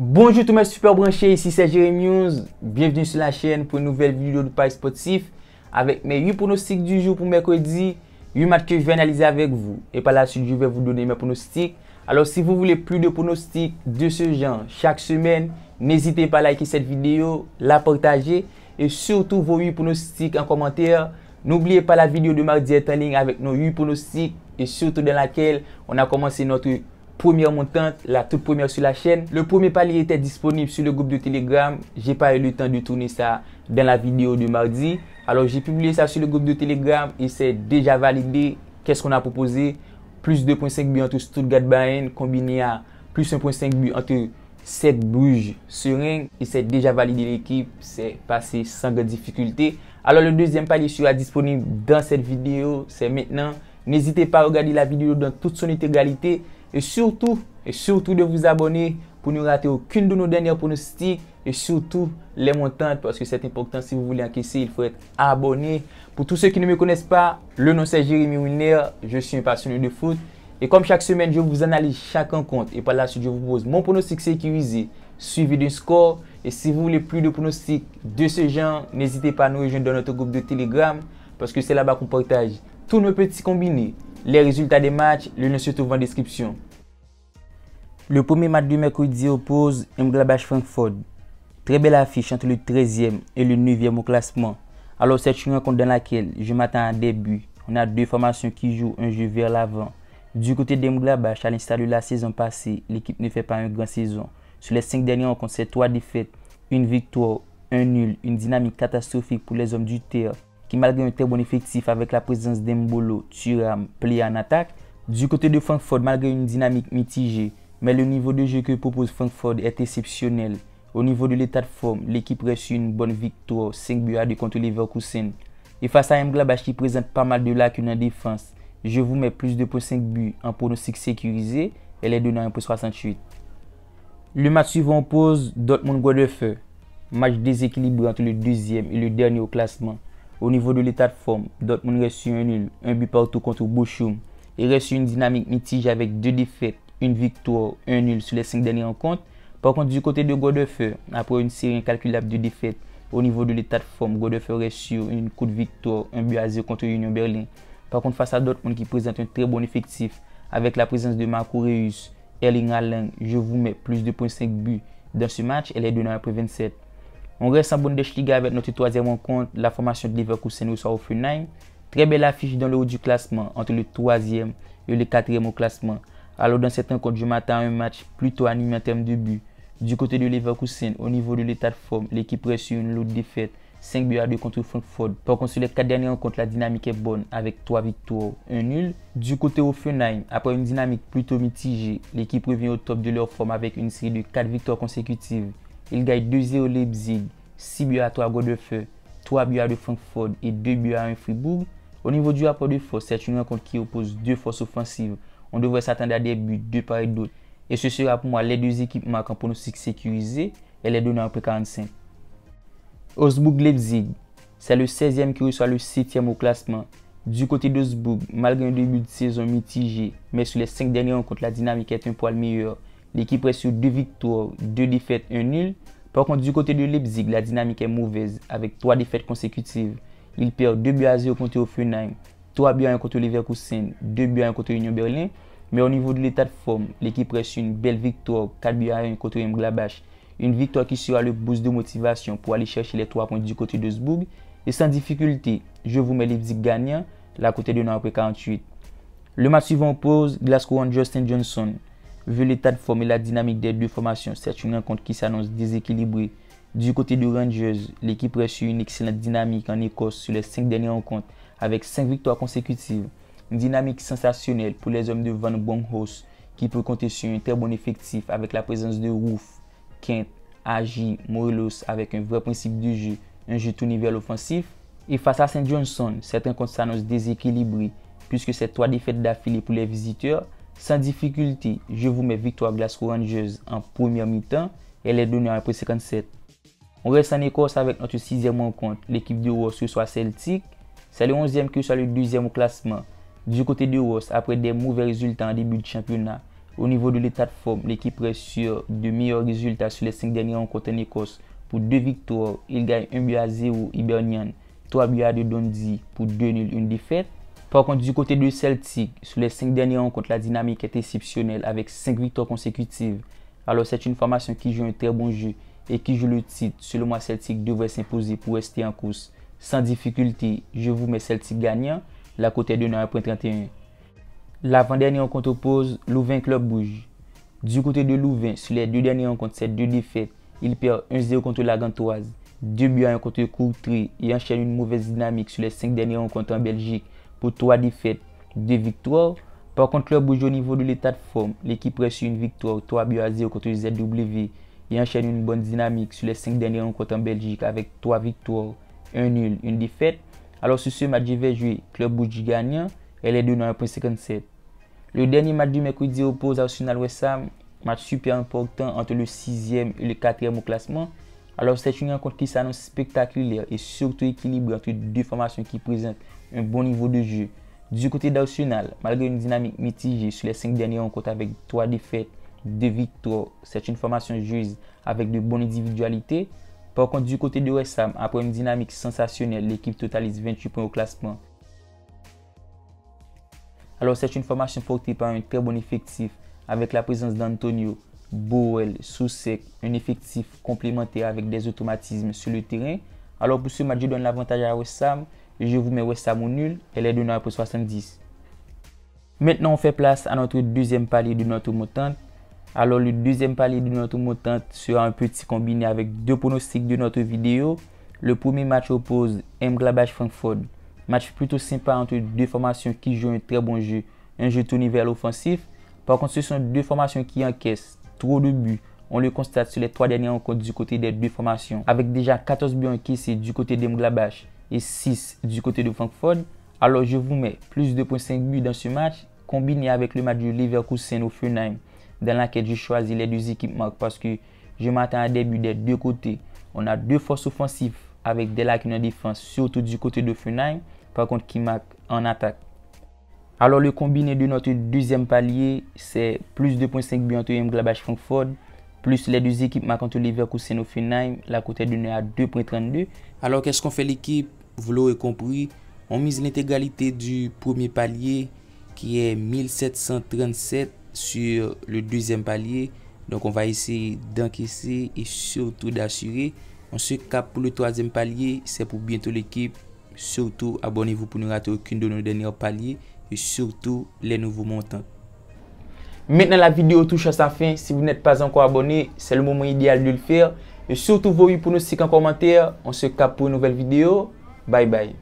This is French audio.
Bonjour tout le monde super branché, ici c'est Jérémy News. Bienvenue sur la chaîne pour une nouvelle vidéo de Paris Sportif avec mes 8 pronostics du jour pour mercredi. 8 matchs que je vais analyser avec vous. Et par la suite, je vais vous donner mes pronostics. Alors si vous voulez plus de pronostics de ce genre chaque semaine, n'hésitez pas à liker cette vidéo, la partager et surtout vos 8 pronostics en commentaire. N'oubliez pas la vidéo de mardi est en ligne avec nos 8 pronostics et surtout dans laquelle on a commencé notre première montante, la toute première sur la chaîne. Le premier palier était disponible sur le groupe de Telegram. J'ai pas eu le temps de tourner ça dans la vidéo de mardi. Alors j'ai publié ça sur le groupe de Telegram et c'est déjà validé. Qu'est-ce qu'on a proposé? Plus 2.5 buts entre Stuttgart-Bayern combiné à plus 1.5 buts entre 7 Bruges-Serein. Et c'est déjà validé l'équipe. C'est passé sans grande difficulté. Alors le deuxième palier sera disponible dans cette vidéo. C'est maintenant. N'hésitez pas à regarder la vidéo dans toute son intégralité. Et surtout de vous abonner pour ne rater aucune de nos dernières pronostics et surtout les montantes parce que c'est important. Si vous voulez encaisser, il faut être abonné. Pour tous ceux qui ne me connaissent pas, le nom c'est Jérémy Winner, je suis un passionné de foot et comme chaque semaine, je vous analyse chaque rencontre et par la suite, je vous pose mon pronostic sécurisé suivi d'un score. Et si vous voulez plus de pronostics de ce genre, n'hésitez pas à nous rejoindre dans notre groupe de Telegram parce que c'est là-bas qu'on partage tous nos petits combinés. Les résultats des matchs, le lien se trouve en description. Le premier match de mercredi oppose Mönchengladbach-Francfort. Très belle affiche entre le 13e et le 9e au classement. Alors c'est une rencontre dans laquelle je m'attends à des buts. On a deux formations qui jouent un jeu vers l'avant. Du côté de Mönchengladbach, à l'instar de la saison passée, l'équipe ne fait pas une grande saison. Sur les 5 dernières rencontres, c'est 3 défaites, une victoire, un nul, une dynamique catastrophique pour les hommes du terre qui malgré un très bon effectif avec la présence d'Embolo, Thuram, Plea en attaque. Du côté de Francfort, malgré une dynamique mitigée, mais le niveau de jeu que propose Francfort est exceptionnel. Au niveau de l'état de forme, l'équipe reçut une bonne victoire 5-2 contre Leverkusen. Et face à Mönchengladbach qui présente pas mal de lacunes en défense, je vous mets plus de 2.5 buts en pronostic sécurisé et les donnant 1.68. Le match suivant oppose Dortmund-Godefeu. Match déséquilibré entre le deuxième et le dernier au classement. Au niveau de l'état de forme, Dortmund reçut un nul, un but partout contre Bochum et reçut une dynamique mitigée avec 2 défaites, une victoire, un nul sur les 5 dernières rencontres. Par contre, du côté de Godefeu, après une série incalculable de défaites, au niveau de l'état de forme, Godefeu reçut une courte victoire, un but à 0 contre Union Berlin. Par contre, face à Dortmund qui présente un très bon effectif avec la présence de Marco Reus, Erling Haaland, je vous mets plus de 2.5 buts dans ce match et les donnant après 27. On reste en Bundesliga avec notre troisième rencontre, la formation de Leverkusen au Hoffenheim. Très belle affiche dans le haut du classement entre le 3e et le 4e au classement. Alors dans cette rencontre, je m'attends à un match plutôt animé en termes de buts. Du côté de Leverkusen, au niveau de l'état de forme, l'équipe reçut une lourde défaite 5-2 contre Francfort. Par contre, sur les 4 dernières rencontres, la dynamique est bonne avec 3 victoires, un nul. Du côté Hoffenheim, après une dynamique plutôt mitigée, l'équipe revient au top de leur forme avec une série de 4 victoires consécutives. Il gagne 2-0 Leipzig, 6-3 à Godefeu, 3-2 de Francfort et 2-1 à Fribourg. Au niveau du rapport de force, c'est une rencontre qui oppose deux forces offensives. On devrait s'attendre à des buts de part et d'autre. Et ce sera pour moi les deux équipes marquant pronostic sécurisé et les donnant après 45. Augsbourg-Leipzig, c'est le 16e qui reçoit le 7e au classement. Du côté d'Augsbourg, malgré un début de saison mitigé, mais sur les 5 dernières rencontres, la dynamique est un poil meilleure. L'équipe reste sur 2 victoires, 2 défaites, un nul. Par contre, du côté de Leipzig, la dynamique est mauvaise avec 3 défaites consécutives. Il perd 2-0 contre Hoffenheim, 3-1 contre Leverkusen, 2-1 contre Union Berlin. Mais au niveau de l'état de forme, l'équipe reste une belle victoire, 4-1 contre Mönchengladbach. Une victoire qui sera le boost de motivation pour aller chercher les 3 points du côté d'Augsbourg. Et sans difficulté, je vous mets Leipzig gagnant, la côté de après 48. Le match suivant oppose Glasgow Rangers St Johnstone. Vu l'état de forme et la dynamique des deux formations, c'est une rencontre qui s'annonce déséquilibrée. Du côté de Rangers, l'équipe reçut une excellente dynamique en Écosse sur les 5 dernières rencontres avec 5 victoires consécutives. Une dynamique sensationnelle pour les hommes de Van Bronckhorst qui peut compter sur un très bon effectif avec la présence de Roof, Kent, Agi, Morelos avec un vrai principe de jeu, un jeu tout niveau offensif. Et face à St Johnstone, cette rencontre s'annonce déséquilibrée puisque c'est 3 défaites d'affilée pour les visiteurs. Sans difficulté, je vous mets victoire Glasgow Rangers en première mi-temps et les donneurs après 57. On reste en Écosse avec notre 6e rencontre. L'équipe de Ross reçoit Celtic. C'est le 11e qui reçoit le 2e au classement. Du côté de Ross, après des mauvais résultats en début de championnat, Au niveau de l'état de forme, l'équipe reste sur de meilleurs résultats sur les 5 dernières rencontres en Écosse. Pour 2 victoires, il gagne 1-0 Hibernian, 3-2 Dundee pour 2 nuls, une défaite. Par contre, du côté de Celtic, sur les 5 dernières rencontres, la dynamique est exceptionnelle avec 5 victoires consécutives. Alors c'est une formation qui joue un très bon jeu et qui joue le titre. Selon moi, Celtic devrait s'imposer pour rester en course. Sans difficulté, je vous mets Celtic gagnant, la cote est de 1,31. L'avant-dernière rencontre oppose Louvain Club Brugge. Du côté de Louvain, sur les 2 dernières rencontres, c'est 2 défaites. Il perd 1-0 contre la Gantoise, 2-1 contre Courtrai et enchaîne une mauvaise dynamique sur les 5 dernières rencontres en Belgique pour 3 défaites, 2 victoires. Par contre, Club Brugge au niveau de l'état de forme, l'équipe reste sur une victoire 3-0 contre ZW et enchaîne une bonne dynamique sur les 5 dernières rencontres en Belgique avec 3 victoires, 1 nul, une défaite. Alors sur ce match, je vais jouer Club Brugge gagnant, elle est de 1,57. Le dernier match du mercredi oppose Arsenal West Ham, match super important entre le 6e et le 4e au classement. Alors c'est une rencontre qui s'annonce spectaculaire et surtout équilibrée entre deux formations qui présentent un bon niveau de jeu. Du côté d'Arsenal, malgré une dynamique mitigée sur les 5 dernières rencontres avec 3 défaites, 2 victoires, c'est une formation joueuse avec de bonnes individualités. Par contre, du côté de West Ham, après une dynamique sensationnelle, l'équipe totalise 28 points au classement. Alors c'est une formation portée par un très bon effectif avec la présence d'Antonio, Bowell, Soucek, un effectif complémentaire avec des automatismes sur le terrain. Alors pour ce match, je donne l'avantage à West Ham et je vous mets West Ham au nul, elle est de 1,70. Maintenant on fait place à notre deuxième palier de notre montante. Alors le deuxième palier de notre montante sera un petit combiné avec 2 pronostics de notre vidéo. Le premier match oppose Mönchengladbach Francfort. Match plutôt sympa entre 2 formations qui jouent un très bon jeu, un jeu tourné vers l'offensif. Par contre, ce sont 2 formations qui encaissent trop de buts. On le constate sur les 3 dernières rencontres du côté des 2 formations, avec déjà 14 buts encaissés du côté de Mönchengladbach et 6 du côté de Francfort. Alors je vous mets plus de 2,5 buts dans ce match, combiné avec le match de Leverkusen au Hoffenheim, dans lequel je choisis les 2 équipes marques parce que je m'attends à des buts des 2 côtés. On a 2 forces offensives avec des lacunes en défense, surtout du côté de Hoffenheim, par contre qui marque en attaque. Alors le combiné de notre deuxième palier, c'est plus de 2,5 buts entre Mönchengladbach Francfort, plus les 2 équipes marquent entre Leverkusen et Hoffenheim, la cote est donnée à 2,32. Alors qu'est-ce qu'on fait l'équipe? Vous l'aurez compris, on mise l'intégralité du premier palier qui est 1737 sur le deuxième palier. Donc on va essayer d'encaisser et surtout d'assurer. On se capte pour le troisième palier, c'est pour bientôt l'équipe. Surtout, abonnez-vous pour ne rater aucune de nos derniers paliers et surtout les nouveaux montants. Maintenant, la vidéo touche à sa fin. Si vous n'êtes pas encore abonné, c'est le moment idéal de le faire. Et surtout, vos pronostics en commentaire. On se capte pour une nouvelle vidéo. Bye bye.